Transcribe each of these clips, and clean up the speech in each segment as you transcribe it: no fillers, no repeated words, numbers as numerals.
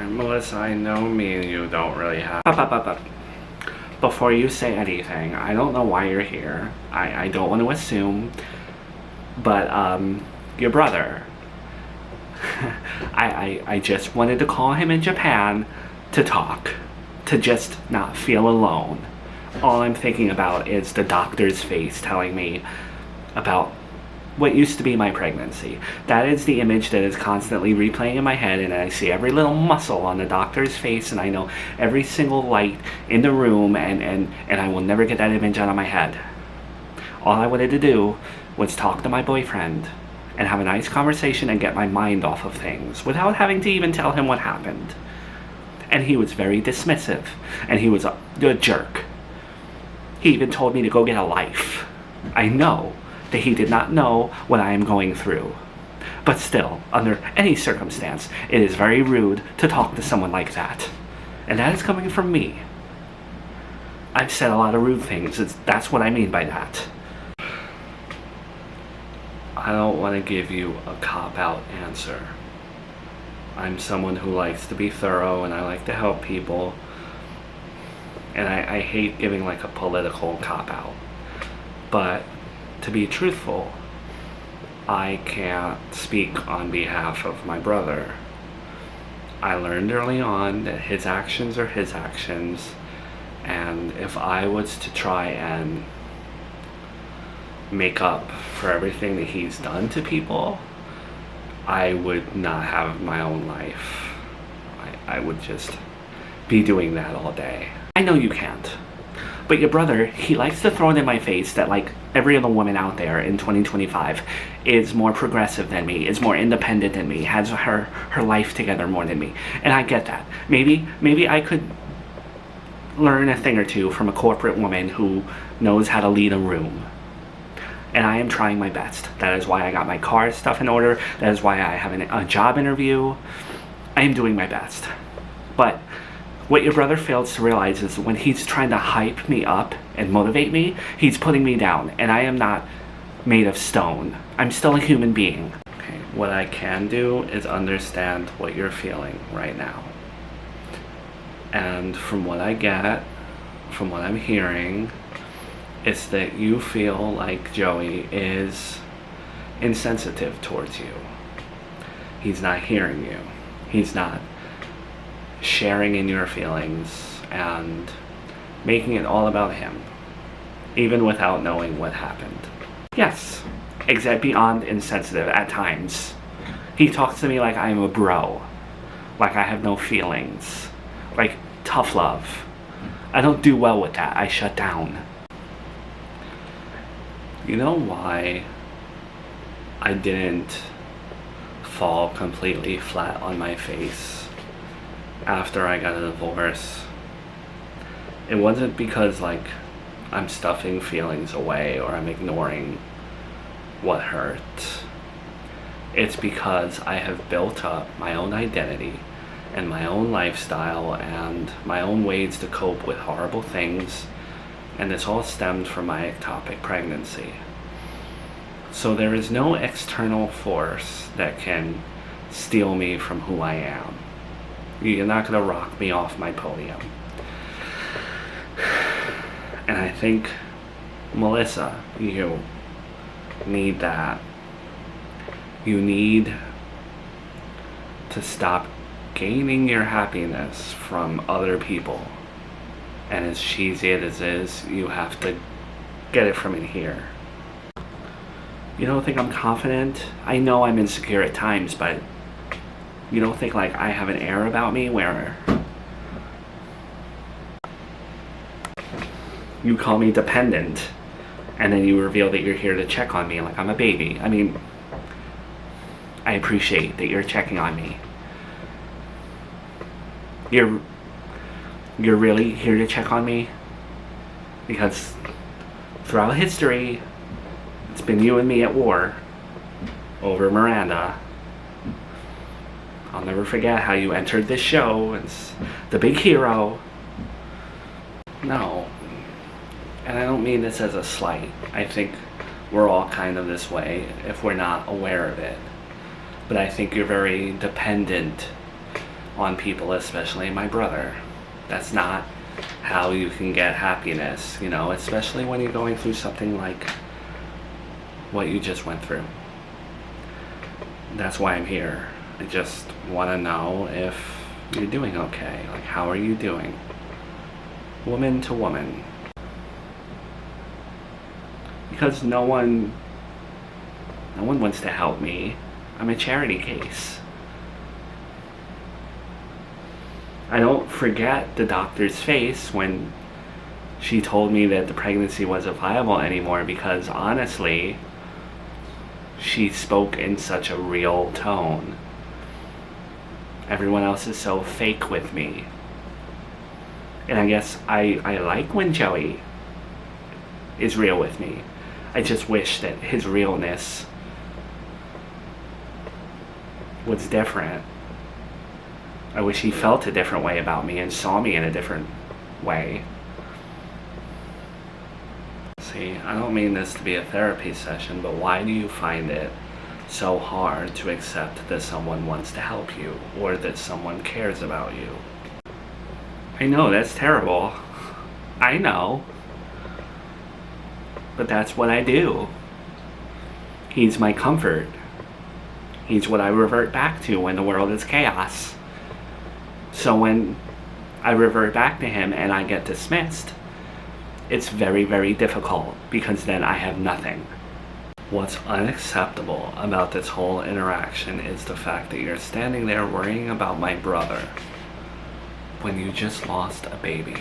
Melissa, I know me and you don't really have... Up. Before you say anything, I don't know why you're here. I don't want to assume, but, your brother. I just wanted to call him in Japan to talk, to just not feel alone. All I'm thinking about is the doctor's face telling me about what used to be my pregnancy. That is the image that is constantly replaying in my head, and I see every little muscle on the doctor's face, and I know every single light in the room, and I will never get that image out of my head. All I wanted to do was talk to my boyfriend and have a nice conversation and get my mind off of things without having to even tell him what happened. And he was very dismissive, and he was a jerk. He even told me to go get a life. I know that he did not know what I am going through. But still, under any circumstance, it is very rude to talk to someone like that. And that is coming from me. I've said a lot of rude things. That's what I mean by that. I don't want to give you a cop-out answer. I'm someone who likes to be thorough, and I like to help people. And I hate giving like a political cop-out. But to be truthful, I can't speak on behalf of my brother. I learned early on that his actions are his actions, and if I was to try and make up for everything that he's done to people, I would not have my own life. I would just be doing that all day. I know you can't. But your brother, he likes to throw it in my face that like every other woman out there in 2025 is more progressive than me, is more independent than me, has her life together more than me. And I get that. Maybe I could learn a thing or two from a corporate woman who knows how to lead a room. And I am trying my best. That is why I got my car stuff in order. That is why I have a job interview. I am doing my best. But what your brother fails to realize is when he's trying to hype me up and motivate me, he's putting me down. And I am not made of stone. I'm still a human being. Okay, what I can do is understand what you're feeling right now. And from what I get, from what I'm hearing, it's that you feel like Joey is insensitive towards you. He's not hearing you. He's not sharing in your feelings and making it all about him, even without knowing what happened. Yes, beyond insensitive at times. He talks to me like I'm a bro, like I have no feelings, like tough love. I don't do well with that. I shut down. You know why I didn't fall completely flat on my face after I got a divorce? It wasn't because like I'm stuffing feelings away or I'm ignoring what hurt. It's because I have built up my own identity and my own lifestyle and my own ways to cope with horrible things, and this all stemmed from my ectopic pregnancy. So there is no external force that can steal me from who I am. You're not going to rock me off my podium. And I think, Melissa, you need that. You need to stop gaining your happiness from other people. And as cheesy as it is, you have to get it from in here. You don't think I'm confident? I know I'm insecure at times, but you don't think like I have an air about me where you call me dependent and then you reveal that you're here to check on me like I'm a baby. I mean, I appreciate that you're checking on me. You're really here to check on me? Because throughout history, it's been you and me at war over Miranda. I'll never forget how you entered this show as the big hero. No. And I don't mean this as a slight. I think we're all kind of this way if we're not aware of it. But I think you're very dependent on people, especially my brother. That's not how you can get happiness, you know, especially when you're going through something like what you just went through. That's why I'm here. I just want to know if you're doing okay. Like, how are you doing? Woman to woman. Because no one wants to help me. I'm a charity case. I don't forget the doctor's face when she told me that the pregnancy wasn't viable anymore, because honestly, she spoke in such a real tone. Everyone else is so fake with me. And I guess I like when Joey is real with me. I just wish that his realness was different. I wish he felt a different way about me and saw me in a different way. See, I don't mean this to be a therapy session, but why do you find it so hard to accept that someone wants to help you or that someone cares about you? I know, that's terrible. I know. But that's what I do. He's my comfort. He's what I revert back to when the world is chaos. So when I revert back to him and I get dismissed, it's very, very difficult, because then I have nothing. What's unacceptable about this whole interaction is the fact that you're standing there worrying about my brother when you just lost a baby.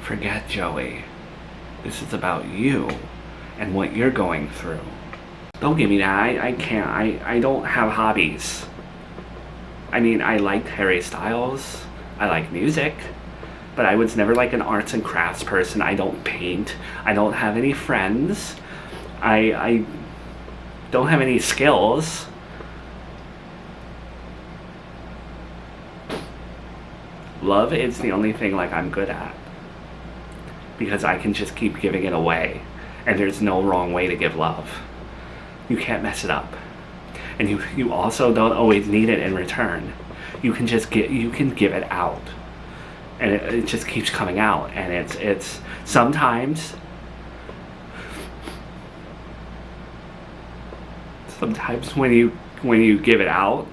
Forget Joey. This is about you and what you're going through. Don't give me that. I can't. I don't have hobbies. I mean, I like Harry Styles. I like music. But I was never like an arts and crafts person. I don't paint. I don't have any friends. I don't have any skills. Love is the only thing like I'm good at, because I can just keep giving it away, and there's no wrong way to give love. You can't mess it up, and you also don't always need it in return. You can just give it out, and it just keeps coming out, and it's sometimes when you give it out,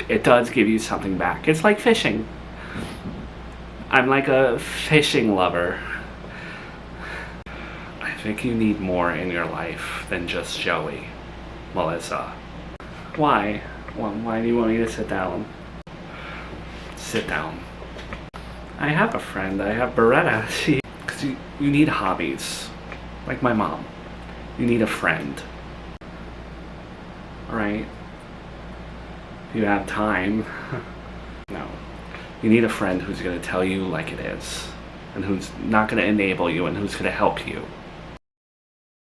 it does give you something back. It's like fishing. I'm like a fishing lover. I think you need more in your life than just Joey, Melissa. Why? Why do you want me to sit down? Sit down. I have a friend. I have Beretta. Because you need hobbies. Like my mom. You need a friend. Alright? You have time. No. You need a friend who's going to tell you like it is, and who's not going to enable you, and who's going to help you.